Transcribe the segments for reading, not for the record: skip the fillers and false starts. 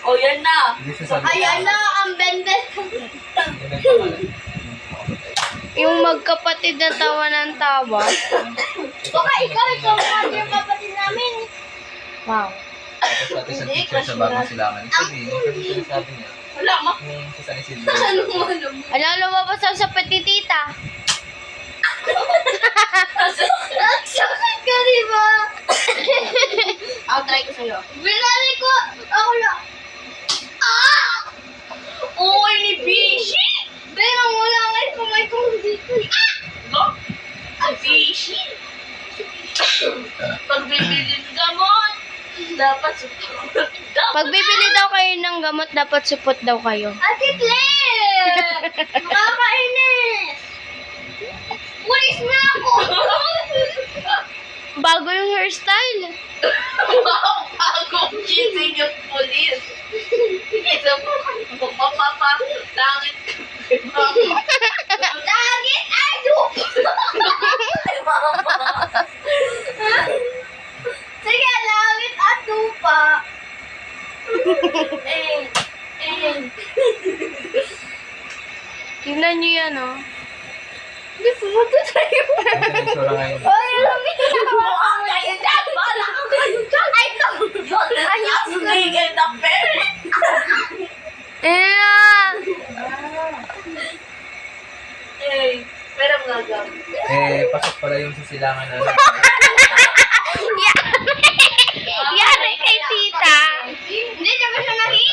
O, yan na. Hindi sasabi. Ayan na ang bendes. Yung magkapatid na tawa ng tawa. Baka ikaw yung kapatid namin. Wow. Tapos pati sa teacher sa bagong silangan. Sabi, yung kasi sinasabi niya, Wala, ma. yung sa San Isidro. Alam, lumabas ako sa petitita. Ang sakit ka, di ba? I'll try ko sa'yo. Binali ko. Ako lang. Ah! Uy, ni Bishi! Pero wala nga yung kamay ko dito. No? Ang Bishi! Pag bibili ng gamot, dapat support. Pag bibili daw kayo ng gamot, dapat support daw kayo. Ate Claire! Nakakainis! Pulis na ako! Bago yung hairstyle. Bagong gising yung polis. Isa po, mapapalangit ka. Langit ay lupa! Sige, langit at lupa. Tingnan nyo yan, oh. Hindi pumunta tayo. Ang itsura ngayon. Ay, alam mo Mukhang kayo dyan! Bala ka kayo dyan! Ay, no! Ayos na yung the parent! Eh, pero nga gamit. Pasok pala yung sa silangan na. Yari kay tita. Hindi naman siya nahi.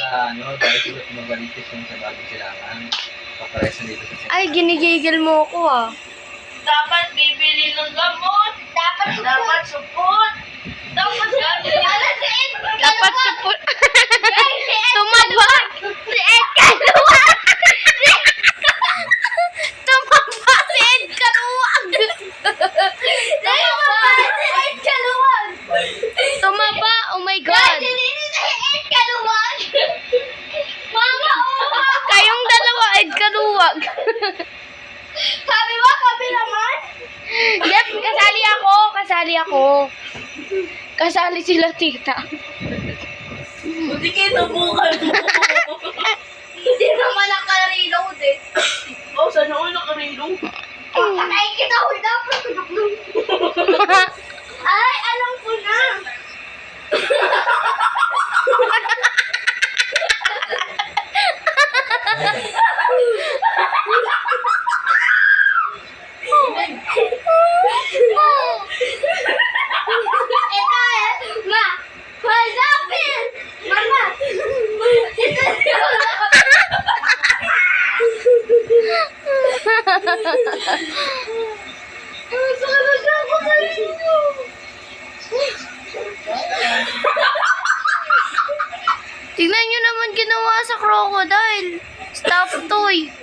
Dahil sila tumagalitis yung sa bagong silangan. Kaparesan dito sa silangan. Ay, ginigigil mo ako, ah. Dapat bibili ng gamot. Dapat support. Dapat gano'n. Ala, si Ed. Dapat support. Tumaba. Si Ed Kaluwag. Tumaba si Ed Kaluwag. Dahil ba si Ed Kaluwag? Tumaba. Oh my God. Dahil hindi si Ed Kaluwag. Mama, oh. Kayong dalawa, Ed Kaluwag. Sabi mo, kami naman. Yep, kasali ako. Kasali ako. Kasali sila tita. Hindi kayo nabukan mo. Hindi naman naka-reload eh. Oh, sana ako nakarilong. Patay kita, huy dapat. Ay, alam ko na. Ito eh, ma. Hanapin! Mama! Ito Tingnan nyo naman ginawa sa crocodile. Stuffed toy.